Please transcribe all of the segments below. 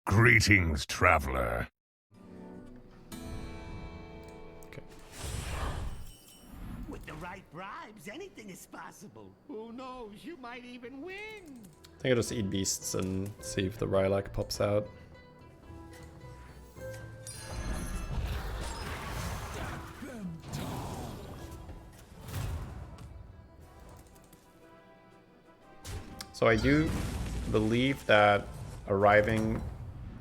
Greetings, traveler. Okay. With the right bribes, anything is possible. Who knows? You might even win. I think I'll just eat beasts and see if the Rylak pops out. So I do believe that arriving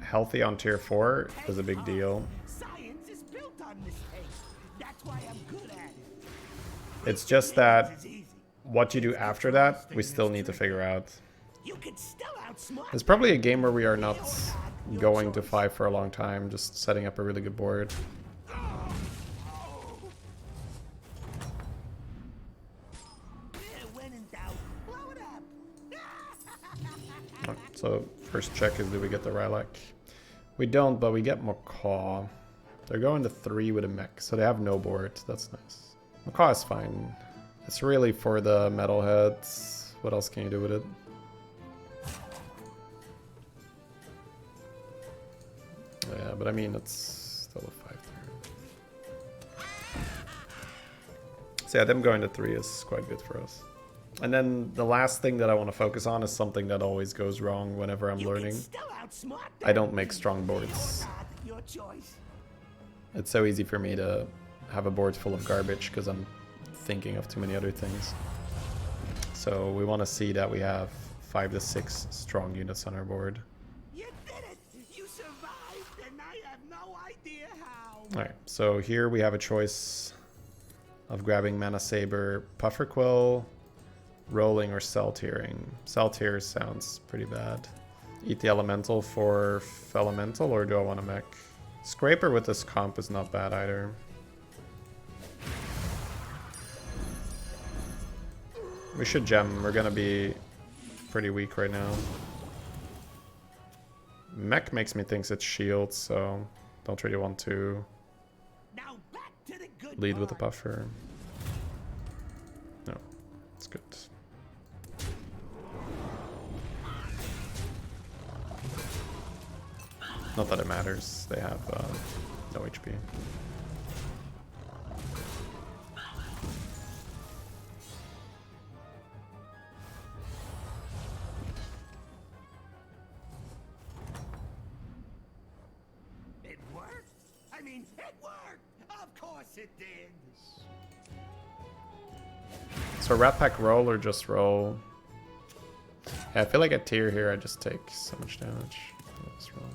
healthy on tier 4 is a big deal. Science is built on mistake. That's why I'm good at it. It's just that It's easy. what you do after that, we still need to figure out. You can still outsmart. It's probably a game where we are not going to 5 for a long time, just setting up a really good board. When in doubt, blow it up. Alright, so first check is, do we get the Rylak? We don't, but we get Macaw. They're going to 3 with a mech, so they have no board. That's nice. Macaw is fine. It's really for the metalheads. What else can you do with it? Yeah, but I mean, it's still a 5 turn. So yeah, them going to 3 is quite good for us. And then the last thing that I want to focus on is something that always goes wrong whenever I'm learning. I don't make strong boards. Your choice. It's so easy for me to have a board full of garbage because I'm thinking of too many other things. So we want to see that we have 5 to 6 strong units on our board. You did it. You survived, and I have no idea how. Alright, so here we have a choice of grabbing Mana Saber, Puffer Quill, rolling, or cell tiering. Cell tier sounds pretty bad. Eat the elemental for elemental, or do I want to mech? Scraper with this comp is not bad either. We should gem. We're gonna be pretty weak right now. Mech makes me think it's shield, so don't really want to Now back to the good lead with the part. puffer. No, it's good. Not that it matters. They have no HP. It worked. I mean, it worked. Of course it did. So Rat Pack roll or just roll? Yeah, I feel like at tier here I just take so much damage. Let's roll.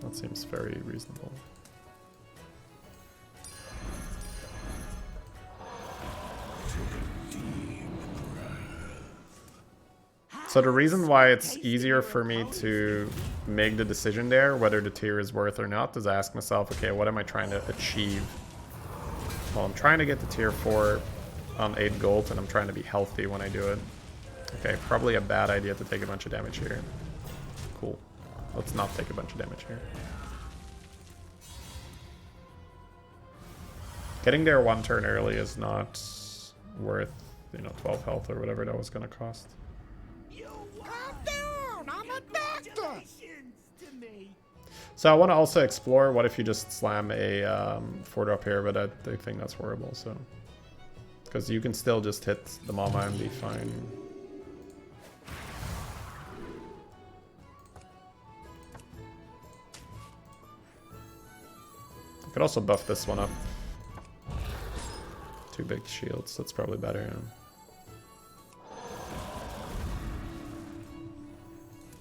That seems very reasonable. So the reason why it's easier for me to make the decision there, whether the tier is worth or not, is I ask myself, okay, what am I trying to achieve? Well, I'm trying to get to tier 4 on 8 gold, and I'm trying to be healthy when I do it. Okay, probably a bad idea to take a bunch of damage here. Cool. Let's not take a bunch of damage here. Getting there 1 turn early is not worth, 12 health or whatever that was going to cost. Calm down. I'm a doctor. To me. So I want to also explore what if you just slam a 4-drop here, but I think that's horrible, so. Because you can still just hit the Mama and be fine. I could also buff this one up. 2 big shields, that's probably better. Yeah.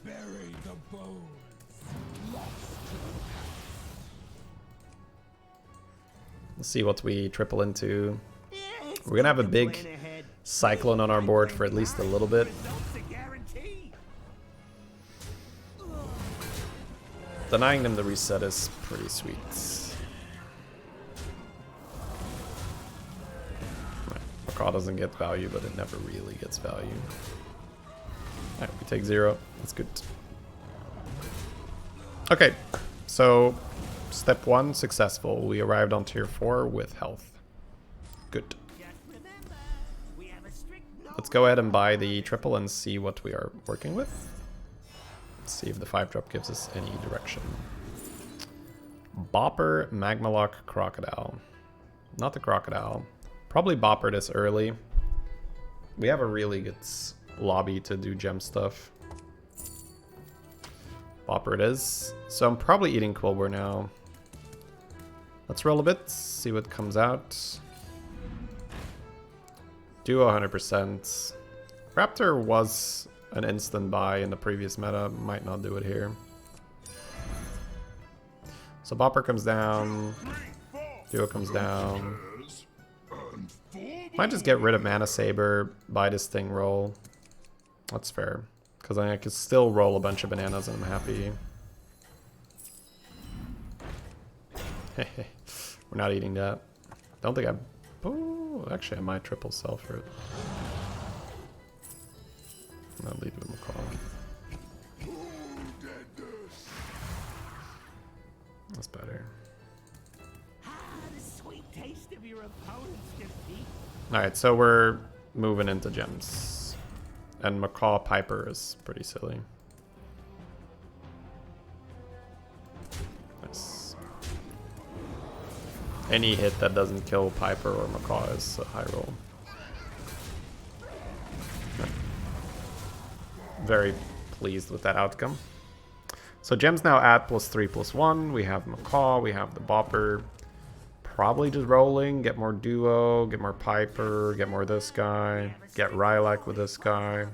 Bury the bones. Let's see what we triple into. We're gonna have a big Cyclone on our board for at least a little bit. Denying them the reset is pretty sweet. Macaw doesn't get value, but it never really gets value. Alright, we take 0. That's good. Okay, so step 1 successful. We arrived on tier 4 with health. Good. Let's go ahead and buy the triple and see what we are working with. Let's see if the 5-drop gives us any direction. Bopper, Magmalock, Crocodile. Not the Crocodile. Probably Bopper this early. We have a really good lobby to do gem stuff. Bopper it is. So I'm probably eating Quilboar now. Let's roll a bit, see what comes out. Duo 100%. Raptor was an instant buy in the previous meta. Might not do it here. So Bopper comes down. Duo comes down. Might just get rid of Mana Saber, buy this thing, roll. That's fair. Because I could still roll a bunch of bananas and I'm happy. We're not eating that. Don't think I... Oh, actually I might triple sell for it. I'll leave it with Macaw. That's better. Alright, so we're moving into gems. And Macaw Piper is pretty silly. Nice. Any hit that doesn't kill Piper or Macaw is a high roll. Very pleased with that outcome. So gems now at +3/+1. We have Macaw, we have the Bopper. Probably just rolling, get more Duo, get more Piper, get more this guy, get Rylak with this guy.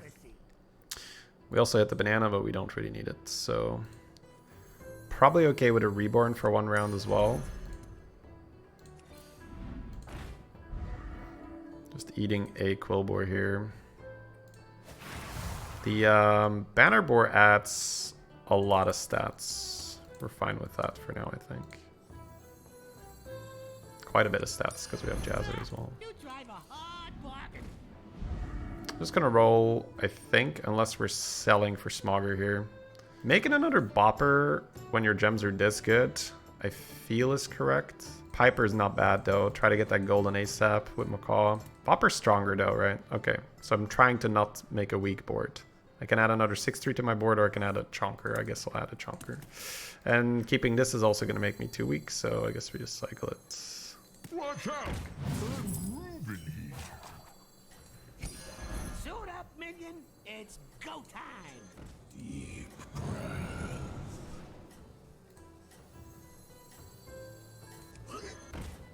We also hit the banana, but we don't really need it, so probably okay with a Reborn for 1 round as well. Just eating a Quilboar here. The Banner Boar adds a lot of stats. We're fine with that for now, I think. Quite a bit of stats because we have Jazzer as well. Just gonna roll, I think, unless we're selling for Smogger here. Making another Bopper when your gems are this good, I feel is correct. Piper's not bad though. Try to get that golden ASAP with Macaw. Bopper's stronger though, right? Okay, so I'm trying to not make a weak board. I can add another 6/3 to my board, or I can add a Chonker. I guess I'll add a Chonker. And keeping this is also going to make me 2 weak, so I guess we just cycle it. Watch out! I'm moving here. Suit up, minion. It's go time. Deep breath.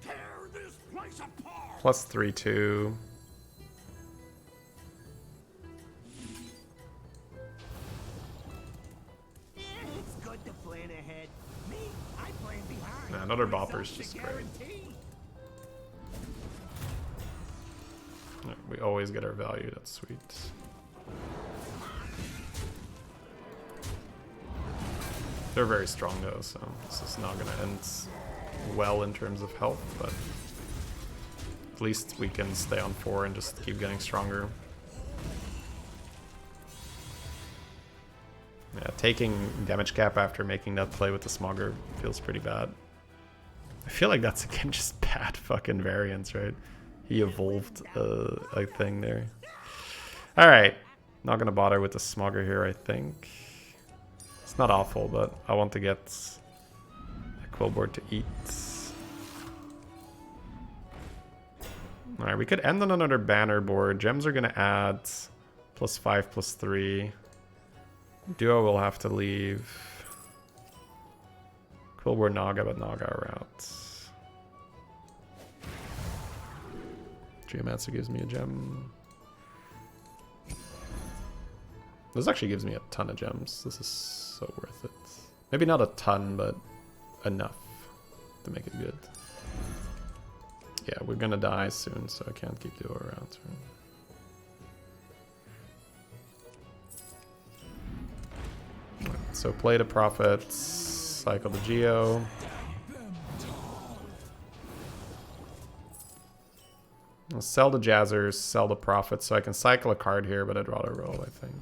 Tear this place apart. +3/2. It's good to plan ahead. Me, I plan behind. Nah, another Bopper's just great. We always get our value, that's sweet. They're very strong though, so this is not gonna end well in terms of health, but at least we can stay on 4 and just keep getting stronger. Yeah, taking damage cap after making that play with the Smogger feels pretty bad. I feel like that's again just bad fucking variance, right? He evolved a thing there. Alright. Not gonna bother with the Smogger here, I think. It's not awful, but I want to get a Quilboar to eat. Alright, we could end on another banner board. Gems are gonna add +5/+3. Duo will have to leave. Quilboar Naga, but Naga are out. Geomancer gives me a gem. This actually gives me a ton of gems. This is so worth it. Maybe not a ton, but enough to make it good. Yeah, we're gonna die soon, so I can't keep Duo around. So play the Prophets, cycle the Geo. I'll sell the Jazzers, sell the Prophets, so I can cycle a card here, but I'd rather roll, I think.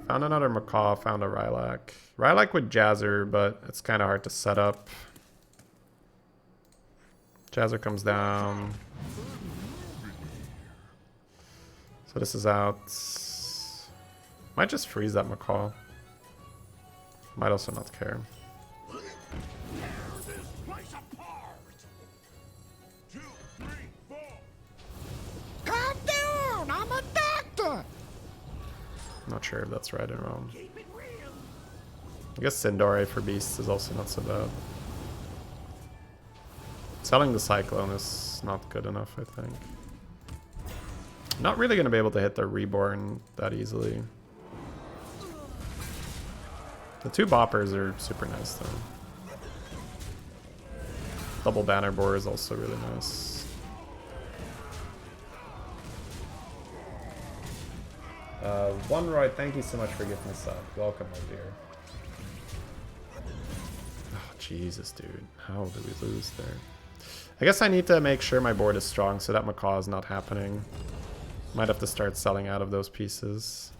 Found another Macaw, found a Rylak. Rylak with Jazzer, but it's kind of hard to set up. Jazzer comes down. So this is out. Might just freeze that macaw. Might also not care. Tear this place apart. 2, 3, 4. Calm down, I'm a doctor. Not sure if that's right or wrong. Keep it real. I guess Sindore for beasts is also not so bad. Selling the Cyclone is not good enough, I think. Not really going to be able to hit the Reborn that easily. The 2 boppers are super nice though. Double banner boar is also really nice. One Roy, thank you so much for gifting us up. Welcome, my dear. Oh, Jesus, dude. How did we lose there? I guess I need to make sure my board is strong so that macaw is not happening. Might have to start selling out of those pieces.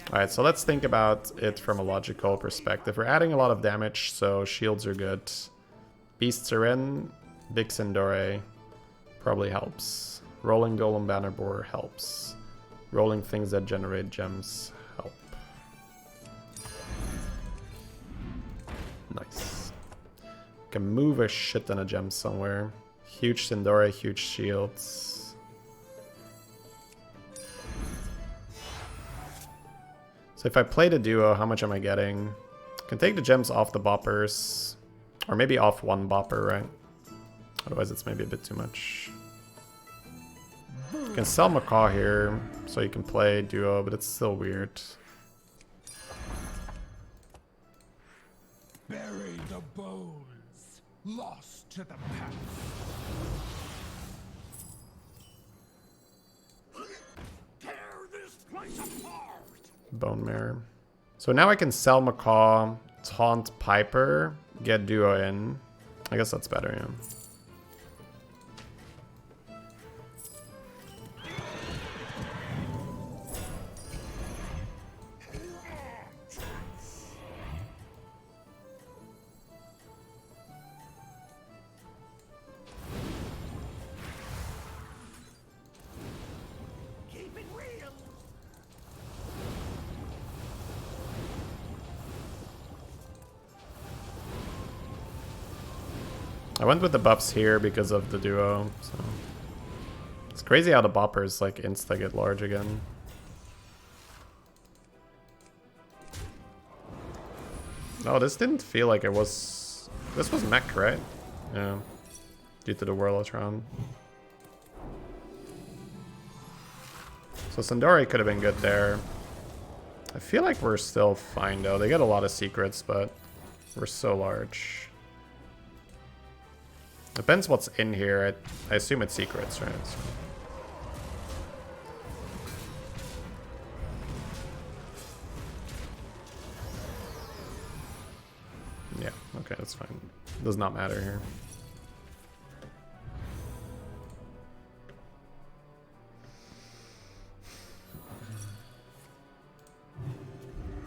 Alright, so let's think about it from a logical perspective. We're adding a lot of damage, so shields are good. Beasts are in. Big Sindore probably helps. Rolling Golem Banner Boar helps. Rolling things that generate gems help. Nice. Can move a shit ton of gems somewhere. Huge Sindore, huge shields. So if I play the duo, how much am I getting? I can take the gems off the boppers. Or maybe off one bopper, right? Otherwise it's maybe a bit too much. You can sell macaw here, so you can play duo, but it's still weird. Bury the bones, lost to the past. Tear this place apart. Bone Mirror. So now I can sell macaw, taunt Piper, get duo in. I guess that's better, yeah. Keep it real. I went with the buffs here because of the duo, so it's crazy how the boppers like insta get large again. No, this didn't feel like it was. This was mech, right? Yeah, due to the Whirlotron. So Sindore could have been good there. I feel like we're still fine though. They get a lot of secrets, but we're so large. Depends what's in here. I assume it's secrets, right? So. Yeah, okay, that's fine. Does not matter here.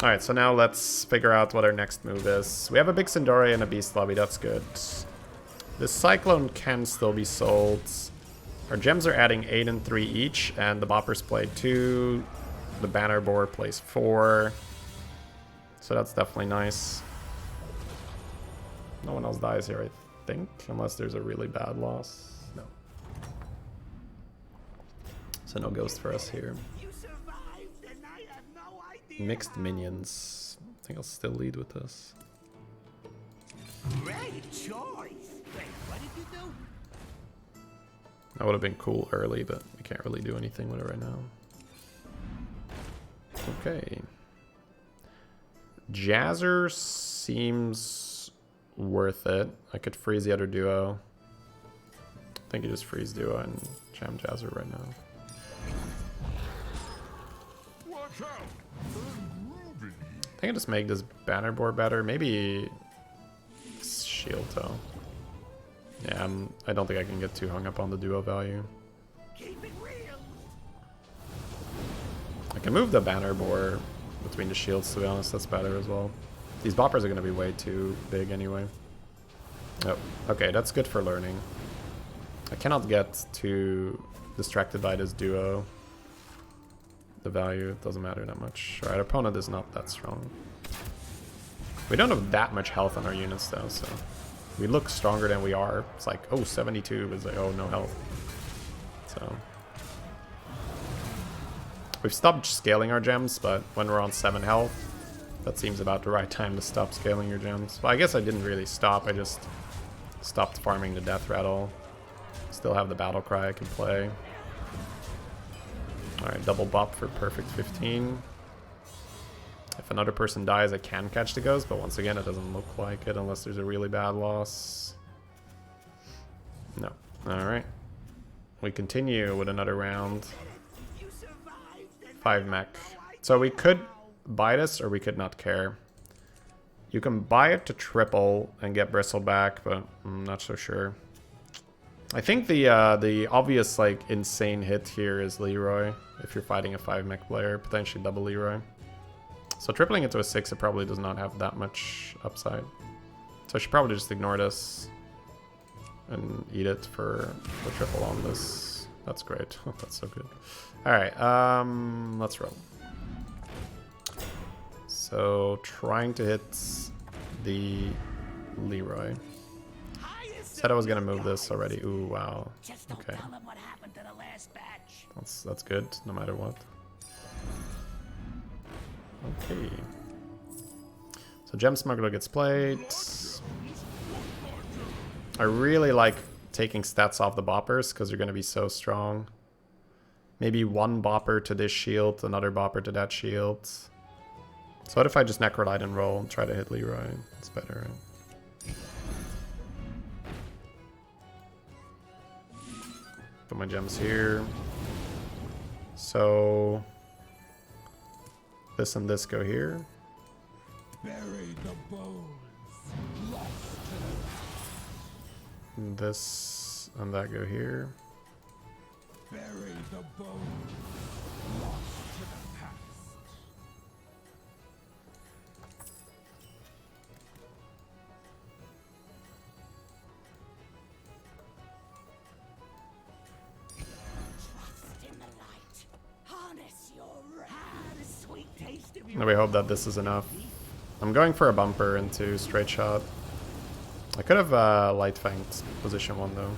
Alright, so now let's figure out what our next move is. We have a big Sindore and a Beast Lobby, that's good. This Cyclone can still be sold. Our gems are adding 8 and 3 each, and the boppers play 2. The banner boar plays 4. So that's definitely nice. No one else dies here, I think, unless there's a really bad loss. No. So no ghost for us here. You survived and I have no idea. Mixed minions. I think I'll still lead with this. Great choice. Wait, what did you do? That would have been cool early, but we can't really do anything with it right now. Okay. Jazzer seems worth it. I could freeze the other duo. I think you just freeze duo and jam Jazzer right now. Watch out! Unruly. I think I just make this banner board better. Maybe shield though. Yeah, I don't think I can get too hung up on the duo value. Keep it real. I can move the banner board between the shields, to be honest. That's better as well. These boppers are going to be way too big anyway. Oh, okay, that's good for learning. I cannot get too distracted by this duo. the value, it doesn't matter that much. Alright, our opponent is not that strong. We don't have that much health on our units though, so we look stronger than we are. It's like, oh, 72 is like, oh, no health. So we've stopped scaling our gems, but when we're on 7 health, that seems about the right time to stop scaling your gems. Well, I guess I didn't really stop, I just stopped farming the death rattle. Still have the battle cry I can play. Alright, double bop for perfect 15. If another person dies, I can catch the ghost, but once again, it doesn't look like it unless there's a really bad loss. No. Alright. We continue with another round. 5 mech. So we could buy this, or we could not care. You can buy it to triple and get Bristle back, but I'm not so sure. I think the obvious, like, insane hit here is Leroy. If you're fighting a 5 mech player, potentially double Leroy. So tripling it to a 6, it probably does not have that much upside. So I should probably just ignore this and eat it for the triple on this. That's great. That's so good. Alright, let's roll. So trying to hit the Leroy. Said I was gonna move this already. Ooh, wow. Okay. That's good, no matter what. Okay. So Gem Smuggler gets played. I really like taking stats off the boppers because they're gonna be so strong. Maybe one bopper to this shield, another bopper to that shield. So what if I just Necrolite and roll and try to hit Leroy? It's better, right? Put my gems here. So this and this go here. Bury the bones. Lost to And this and that go here. bury the bones. Lost to the past. And we hope that this is enough. I'm going for a bumper into straight shot. I could have light fanged position 1 though.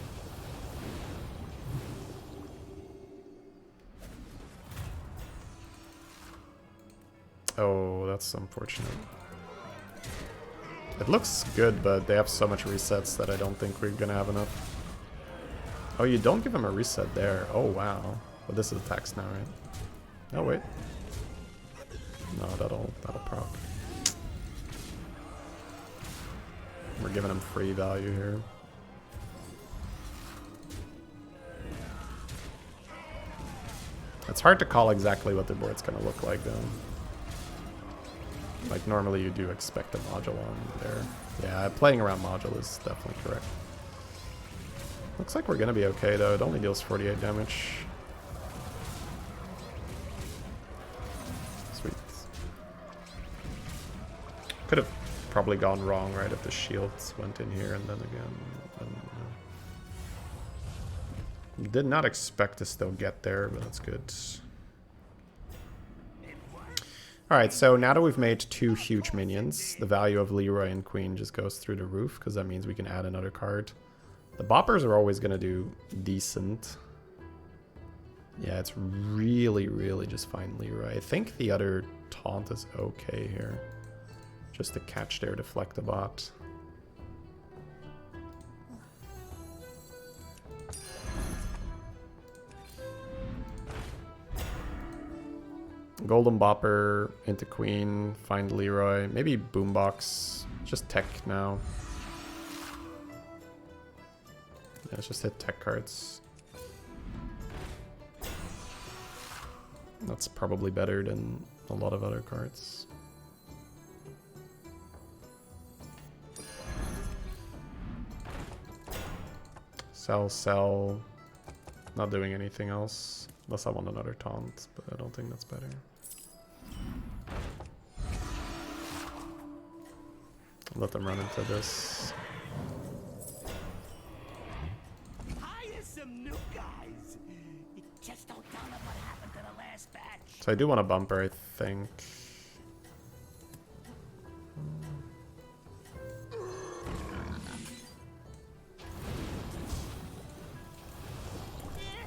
Oh, that's unfortunate. It looks good, but they have so much resets that I don't think we're gonna have enough. Oh, you don't give him a reset there. Oh, wow. But this is attacks now, right? Oh, wait. No, that'll proc. We're giving him free value here. It's hard to call exactly what the board's gonna look like though. Like normally you do expect a module on there. Yeah, playing around module is definitely correct. Looks like we're gonna be okay though. It only deals 48 damage. Sweet. Could have probably gone wrong, right, if the shields went in here and then again. Did not expect to still get there, but that's good. Alright, so now that we've made 2 huge minions, the value of Leroy and Queen just goes through the roof, because that means we can add another card. The boppers are always going to do decent. Yeah, it's really, really just fine Leroy. I think the other taunt is okay here. Just to catch their Deflect-a-Bot. Golden Bopper into Queen, find Leroy, maybe Boombox, just tech now. Yeah, let's just hit tech cards. That's probably better than a lot of other cards. Sell, not doing anything else. Unless I want another taunt, but I don't think that's better. Let them run into this. Hire some new guys. You just don't tell them what happened to the last batch. So I do want a bumper, I think.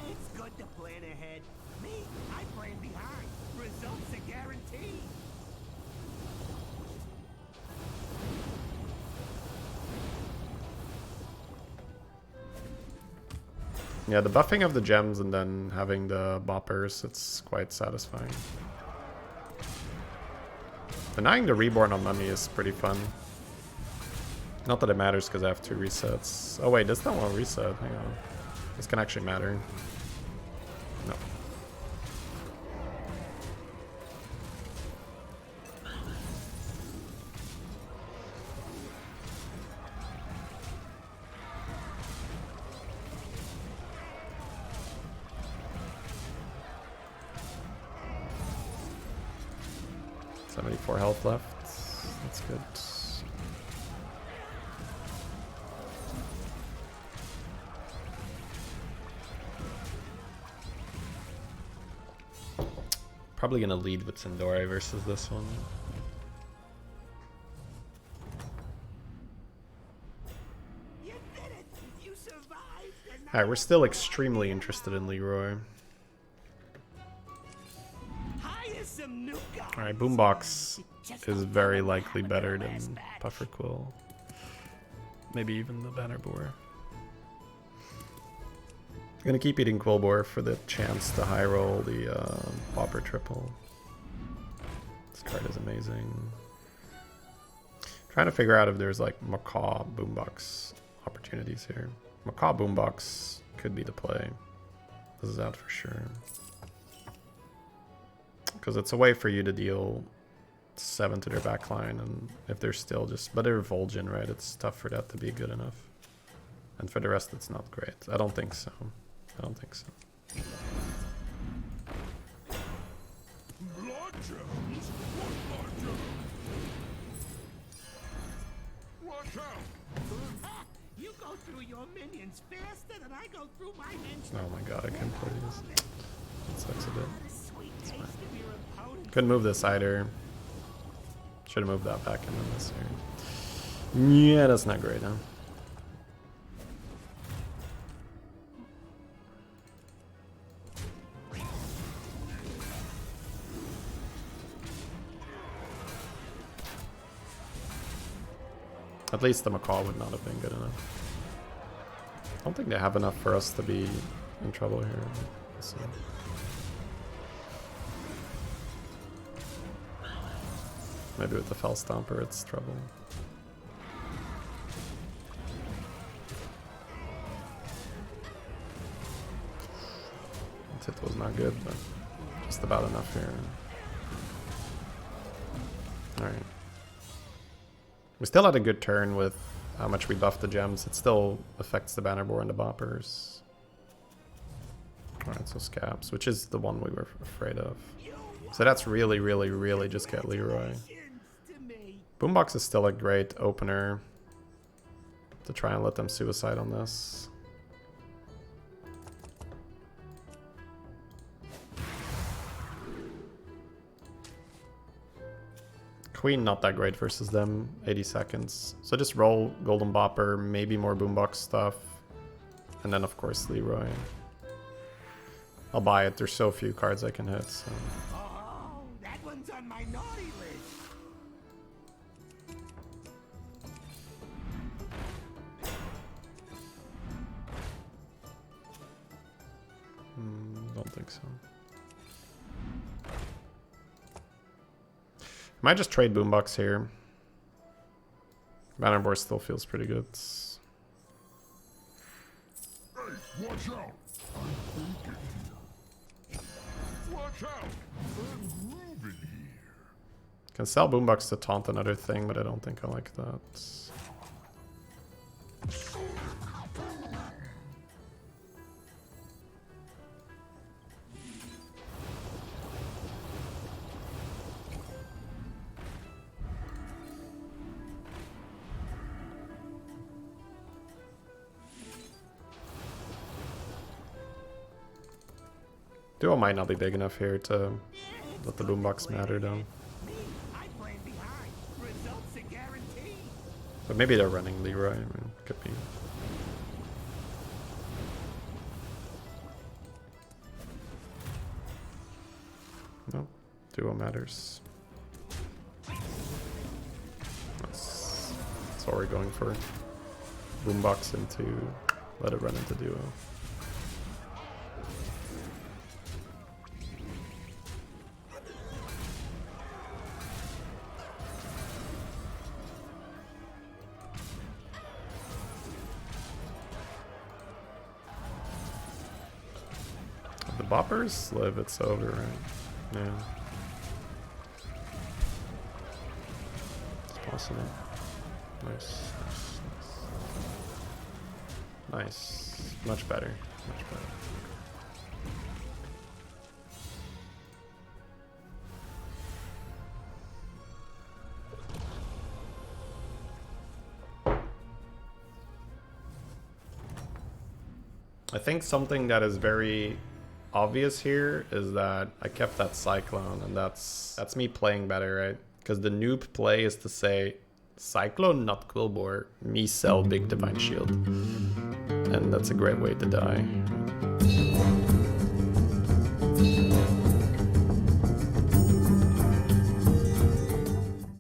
It's good to plan ahead. Me, I plan behind. Results are guaranteed. Yeah, the buffing of the gems and then having the boppers, it's quite satisfying. Denying the reborn on money is pretty fun. Not that it matters because I have 2 resets. Oh wait, this not one reset. Hang on. This can actually matter. No. .74 health left. That's good. Probably gonna lead with Sindori versus this one. You did it. You survived. Alright, we're still extremely interested in Leroy. Hire some new guys. Alright, Boombox is very likely better than Puffer Quill. Maybe even the Banner Boar. I'm gonna keep eating Quilboar for the chance to high roll the Bopper triple. This card is amazing. Trying to figure out if there's like Macaw Boombox opportunities here. Macaw Boombox could be the play. This is out for sure. Because it's a way for you to deal 7 to their backline, and if they're still just... But they're Vol'jin, right? It's tough for that to be good enough. And for the rest, it's not great. I don't think so. I don't think so. Bloodgems? What bloodgems? Watch out! You go through your minions faster than I go through my minions. Oh my god, I can't play these. That sucks a bit. Sweet taste of your opponent. Couldn't move this either. Should have moved that back into this here. Yeah, that's not great, huh? At least the Macaw would not have been good enough. I don't think they have enough for us to be in trouble here. Let's see. Maybe with the Fell Stomper it's trouble. That hit was not good, but just about enough here. Alright. We still had a good turn with how much we buffed the gems. It still affects the Banner Boar and the Boppers. Alright, so Scabs, which is the one we were afraid of. So that's really, really, really just get Leroy. Boombox is still a great opener to try and let them suicide on this. Queen not that great versus them, 80 seconds. So just roll Golden Bopper, maybe more Boombox stuff, and then of course Leroy. I'll buy it, there's so few cards I can hit, so... Oh, that one's on my naughty list. Don't think so. Might just trade Boombox here. Banner Boar still feels pretty good. Hey, watch out! I'm thinking here. Watch out! I'm moving here. Can sell Boombox to taunt another thing, but I don't think I like that. Duo might not be big enough here to Let the boombox matter though. Me, I plan behind. Results are guaranteed. But maybe they're running Leroy. I mean, could be. No, duo matters. That's what we're going for. Boombox into, let it run into duo. If the boppers live, it's over, right? Yeah. It's possible. Nice. Nice. Much better. Much better. I think something that is very obvious here is that I kept that Cyclone, and that's me playing better, right? Because the noob play is to say, Cyclone, not Quilboar, me sell big Divine Shield. And that's a great way to die.